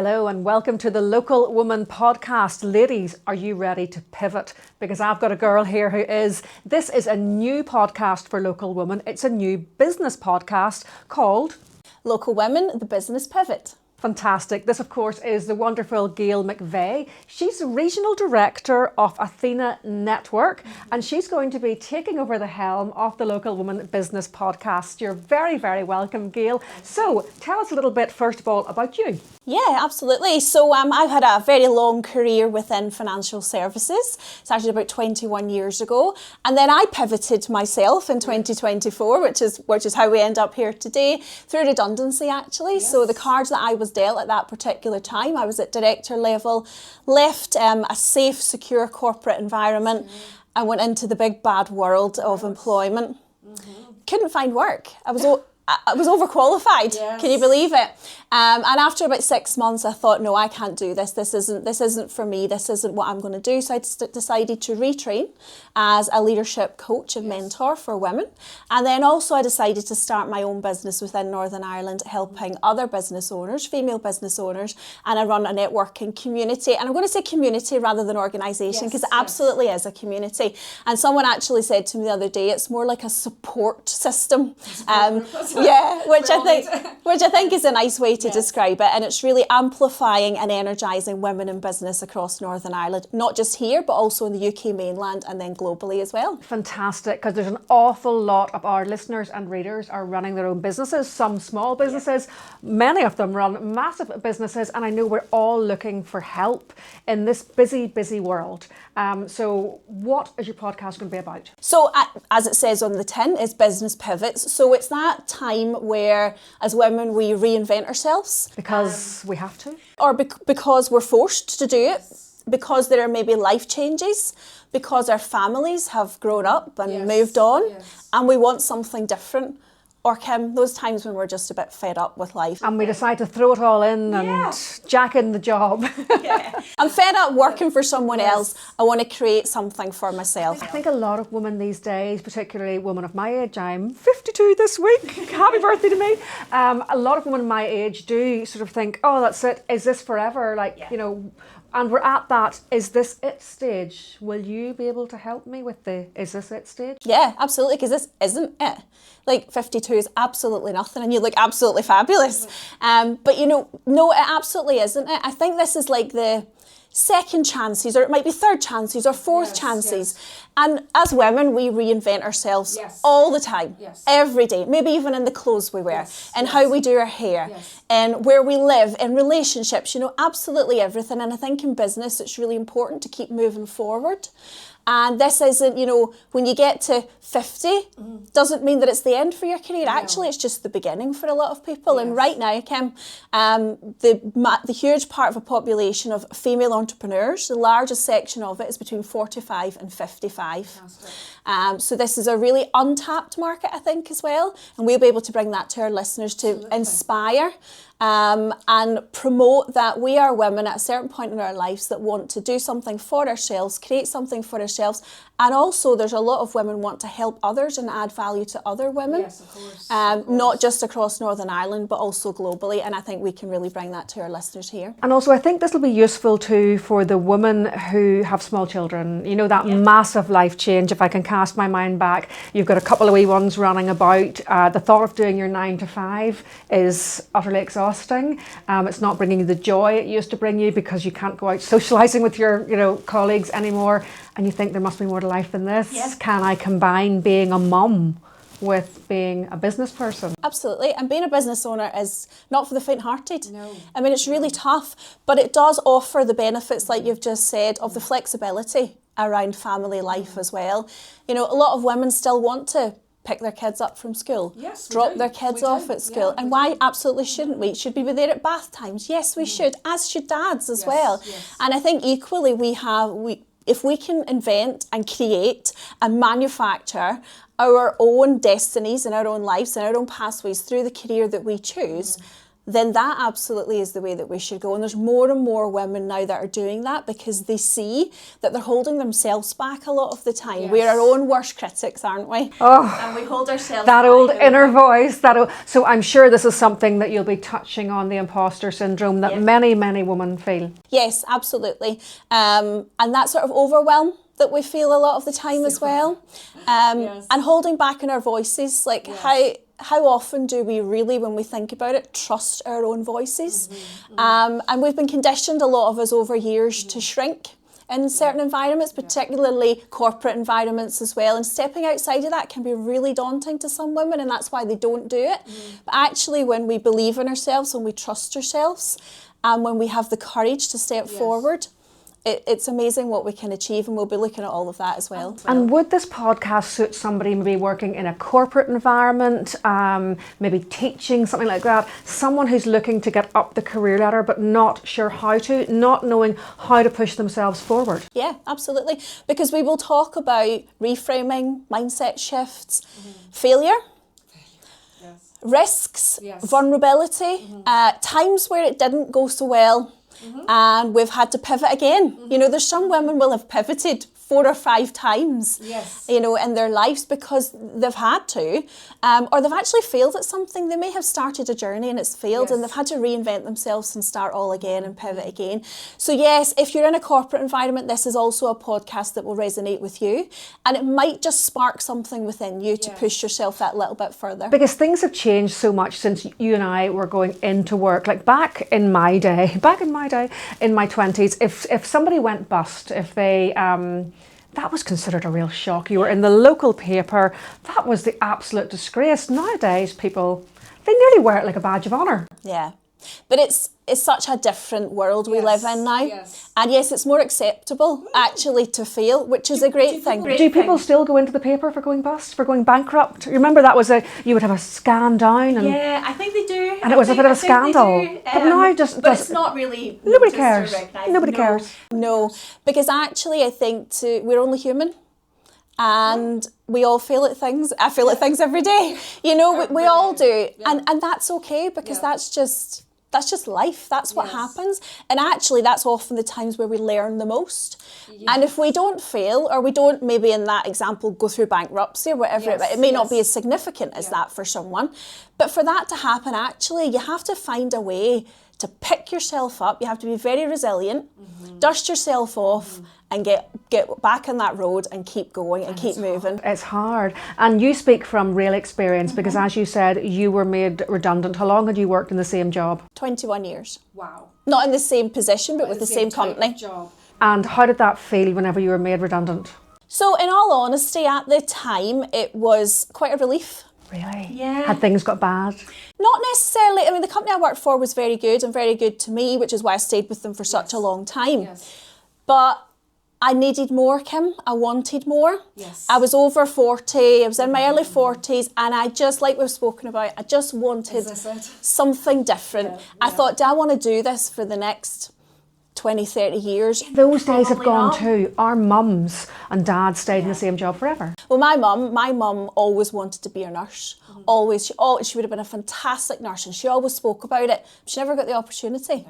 Hello and welcome to the Local Woman podcast. Ladies, are you ready to pivot? Because I've got a girl here who is. This is a new podcast for Local Woman. It's a new business podcast called Local Women, the Business Pivot. Fantastic. This, of course, is the wonderful Gayle McVea. She's the Regional Director of Athena Network, and she's going to be taking over the helm of the Local Woman Business Podcast. You're very, very welcome, Gayle. So tell us a little bit, first of all, about you. Yeah, absolutely. So I've had a very long career within financial services. It's actually about 21 years ago. And then I pivoted myself in 2024, which is how we end up here today, through redundancy actually. Yes. So the cards that I was dealt at that particular time, I was at director level, left a safe, secure corporate environment and went into the big bad world of employment. Couldn't find work. I was overqualified. Yes. Can you believe it? And after about 6 months, I thought, no, I can't do this. This isn't for me. This isn't what I'm going to do. So I decided to retrain as a leadership coach and mentor for women. And then also I decided to start my own business within Northern Ireland, helping other business owners, female business owners, and I run a networking community. And I'm going to say community rather than organisation, because it absolutely is a community. And someone actually said to me the other day, it's more like a support system. Yeah, which I think is a nice way to describe it, and it's really amplifying and energising women in business across Northern Ireland, not just here but also in the UK mainland and then globally as well. Fantastic, because there's an awful lot of our listeners and readers are running their own businesses, some small businesses, many of them run massive businesses, and I know we're all looking for help in this busy world. So what is your podcast going to be about? So as it says on the tin, it's business pivots. So it's that time where as women we reinvent ourselves. Because we have to? Or because we're forced to do it. Because there are maybe life changes. Because our families have grown up and moved on. And we want something different. Or Kim, those times when we're just a bit fed up with life. And we decide to throw it all in and jack in the job. I'm fed up working for someone else. I want to create something for myself. I think a lot of women these days, particularly women of my age, I'm 52 this week, happy birthday to me. A lot of women my age do sort of think, oh, that's it, is this forever? And we're at that, is this it stage. Will you be able to help me with the is this it stage? Yeah, absolutely, because this isn't it. Like 52 is absolutely nothing and you look absolutely fabulous. But no, it absolutely isn't it. I think this is like the second chances, or it might be third chances or fourth chances. And as women, we reinvent ourselves all the time, every day, maybe even in the clothes we wear, and how we do our hair, and where we live, in relationships, absolutely everything. And I think in business, it's really important to keep moving forward. And this isn't, when you get to 50, doesn't mean that it's the end for your career. No. Actually, it's just the beginning for a lot of people. Yes. And right now, Kim, the huge part of a population of female entrepreneurs, the largest section of it is between 45 and 55. So this is a really untapped market, I think, as well. And we'll be able to bring that to our listeners to inspire and promote that we are women at a certain point in our lives that want to do something for ourselves, create something for ourselves. And also there's a lot of women want to help others and add value to other women. Yes, of course. Not just across Northern Ireland, but also globally. And I think we can really bring that to our listeners here. And also I think this will be useful too for the women who have small children. That massive life change. If I can cast my mind back, you've got a couple of wee ones running about. The thought of doing your 9 to 5 is utterly exhausting. It's not bringing you the joy it used to bring you because you can't go out socialising with your colleagues anymore. And you think there must be more to life than this. Yes. Can I combine being a mum with being a business person? Absolutely. And being a business owner is not for the faint-hearted. No. I mean, it's really tough, but it does offer the benefits, like you've just said, of the flexibility around family life as well. A lot of women still want to pick their kids up from school, drop their kids off at school. And why absolutely shouldn't we? Should we be there at bath times? Yes, we should, as should dads as well. Yes. And I think equally if we can invent and create and manufacture our own destinies and our own lives and our own pathways through the career that we choose, then that absolutely is the way that we should go. And there's more and more women now that are doing that because they see that they're holding themselves back a lot of the time. Yes. We're our own worst critics, aren't we? Oh, and we hold ourselves that back, old don't inner we? voice. So I'm sure this is something that you'll be touching on, the imposter syndrome that many, many women feel. Yes, absolutely. And that sort of overwhelm that we feel a lot of the time as well. And holding back in our voices, like how often do we really, when we think about it, trust our own voices? And we've been conditioned, a lot of us over years, to shrink in certain environments, particularly corporate environments as well. And stepping outside of that can be really daunting to some women, and that's why they don't do it. But actually, when we believe in ourselves, when we trust ourselves, and when we have the courage to step forward, it's amazing what we can achieve, and we'll be looking at all of that as well. And would this podcast suit somebody maybe working in a corporate environment, maybe teaching, something like that? Someone who's looking to get up the career ladder but not sure how to, not knowing how to push themselves forward? Yeah, absolutely. Because we will talk about reframing, mindset shifts, failure, risks, vulnerability, times where it didn't go so well. And we've had to pivot again. You know, there's some women will have pivoted 4 or 5 times, you know, in their lives because they've had to, or they've actually failed at something. They may have started a journey and it's failed, and they've had to reinvent themselves and start all again and pivot again. So yes, if you're in a corporate environment, this is also a podcast that will resonate with you, and it might just spark something within you to push yourself that little bit further. Because things have changed so much since you and I were going into work. Like back in my day, in my 20s, if somebody went bust, if they that was considered a real shock. You were in the local paper. That was the absolute disgrace. Nowadays, people, they nearly wear it like a badge of honour. Yeah. But it's such a different world we live in now. And yes, it's more acceptable actually to fail, which is a great thing. Do people still go into the paper for going bust, for going bankrupt? Remember that was you would have a scan down. And, yeah, I think they do. And it was a bit of a scandal. But now but it's not really. Nobody cares. Nobody cares. No, because actually I think we're only human. And we all fail at things. I fail at things every day. You know, we all do. And that's okay, because that's just life. That's what happens. And actually, that's often the times where we learn the most. And if we don't fail, or we don't, maybe in that example, go through bankruptcy or whatever, it may not be as significant as that for someone. But for that to happen, actually, you have to find a way to pick yourself up. You have to be very resilient, dust yourself off, and get back on that road and keep going and keep moving. It's hard. And you speak from real experience, because as you said, you were made redundant. How long had you worked in the same job? 21 years. Wow. Not in the same position, but with the same company. Job. And how did that feel whenever you were made redundant? So in all honesty, at the time, it was quite a relief. Really? Yeah. Had things got bad? Not necessarily. I mean, the company I worked for was very good and very good to me, which is why I stayed with them for such a long time. But I needed more, Kim. I wanted more. I was over 40. I was in my early 40s, and I just, like we've spoken about, I just wanted something different. I thought, do I want to do this for the next 20, 30 years? Those days have gone too. Our mums and dads stayed in the same job forever. Well, my mum always wanted to be a nurse. Always. She would have been a fantastic nurse, and she always spoke about it. She never got the opportunity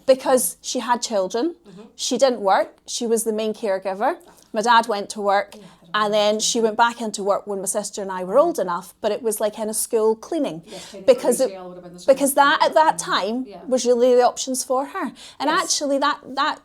because she had children. She didn't work. She was the main caregiver. My dad went to work, and then she went back into work when my sister and I were old enough, but it was like in a school cleaning, because that at that time was really the options for her. And actually that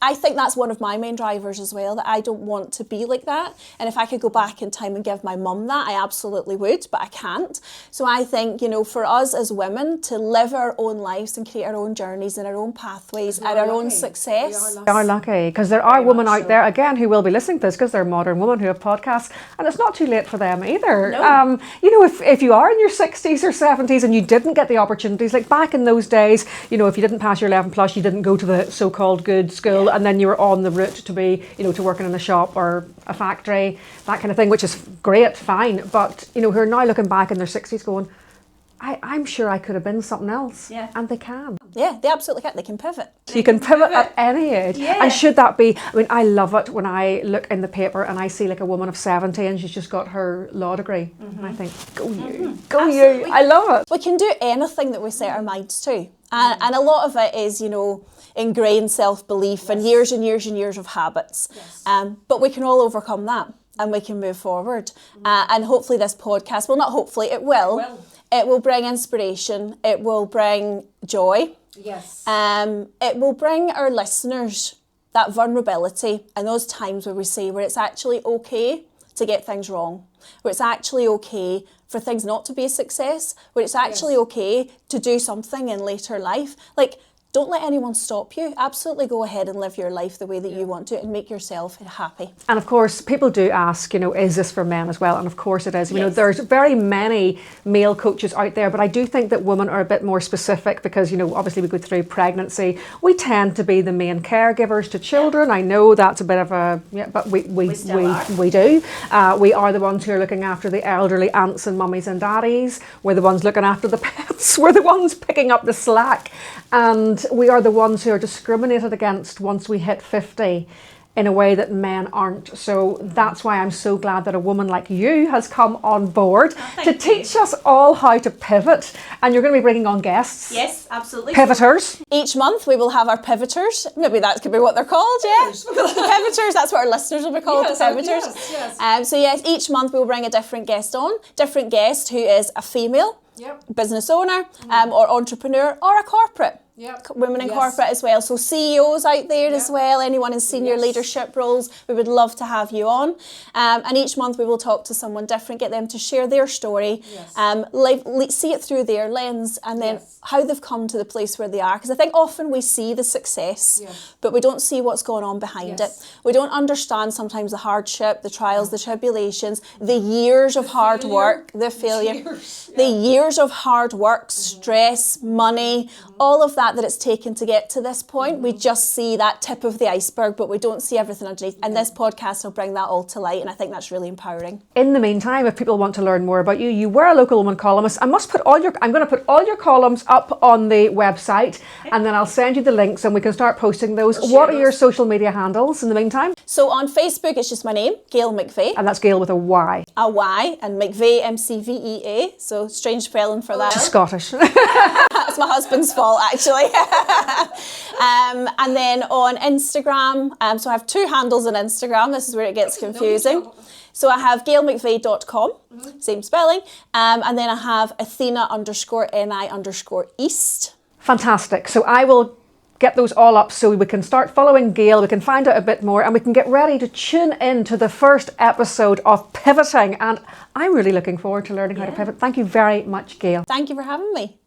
I think that's one of my main drivers as well, that I don't want to be like that. And if I could go back in time and give my mum that, I absolutely would, but I can't. So I think, you know, for us as women to live our own lives and create our own journeys and our own pathways and our own success. We are lucky, because there are women out there, again, who will be listening to this because they're modern women who have podcasts, and it's not too late for them either. No. You know, if you are in your 60s or 70s and you didn't get the opportunities, like back in those days, you know, if you didn't pass your 11 plus, you didn't go to the so-called good school, and then you were on the route to be, you know, to working in a shop or a factory, that kind of thing, which is great, fine. But, you know, who are now looking back in their 60s going, I'm sure I could have been something else. And they can. Yeah, they absolutely can. They can pivot. So you can pivot at any age. Yeah. And should that be, I mean, I love it when I look in the paper and I see like a woman of 70 and she's just got her law degree. And I think, go you, go you. I love it. We can do anything that we set our minds to. And a lot of it is, you know, ingrained self-belief and years and years and years of habits. But we can all overcome that and we can move forward. And hopefully this podcast, well, not hopefully, it will. It will bring inspiration. It will bring joy. Yes. It will bring our listeners that vulnerability and those times where we say where it's actually okay to get things wrong, where it's actually okay for things not to be a success, where it's actually okay to do something in later life. Like, don't let anyone stop you. Absolutely go ahead and live your life the way that you want to and make yourself happy. And of course, people do ask, you know, is this for men as well? And of course it is. You know, there's very many male coaches out there, but I do think that women are a bit more specific because, you know, obviously we go through pregnancy. We tend to be the main caregivers to children. I know that's a bit of a, but we do. We are the ones who are looking after the elderly aunts and mummies and daddies. We're the ones looking after the pets. We're the ones picking up the slack. And we are the ones who are discriminated against once we hit 50 in a way that men aren't. So that's why I'm so glad that a woman like you has come on board to teach us all how to pivot. And you're going to be bringing on guests. Yes, absolutely. Pivoters. Each month we will have our pivoters. Maybe that could be what they're called, Pivoters, that's what our listeners will be called, the pivoters. So yes, each month we will bring a different guest on. Different guest who is a female, business owner, or entrepreneur, or a corporate. Women in corporate as well. So CEOs out there as well, anyone in senior leadership roles, we would love to have you on. And each month we will talk to someone different, get them to share their story, see it through their lens, and then how they've come to the place where they are. Because I think often we see the success, but we don't see what's going on behind it. We don't understand sometimes the hardship, the trials, the tribulations, the years of hard work, the failure, the years of hard work, stress, money, all of that it's taken to get to this point. We just see that tip of the iceberg, but we don't see everything underneath. And this podcast will bring that all to light, and I think that's really empowering. In the meantime, if people want to learn more about you, you were a local woman columnist. I'm going to put all your columns up on the website, and then I'll send you the links and we can start posting those. What are your social media handles in the meantime? So on Facebook, it's just my name, Gayle McVea. And that's Gayle with a Y. A Y, and McVea, McVea, so strange spelling for that. Scottish. That's my husband's fault, actually. And then on Instagram, so I have two handles on Instagram. This is where it gets confusing. So I have gaylemcvea.com, same spelling, and then I have Athena_NI_East. Fantastic. So I will get those all up so we can start following Gayle, we can find out a bit more, and we can get ready to tune in to the first episode of Pivoting. And I'm really looking forward to learning how to pivot. Thank you very much, Gayle. Thank you for having me.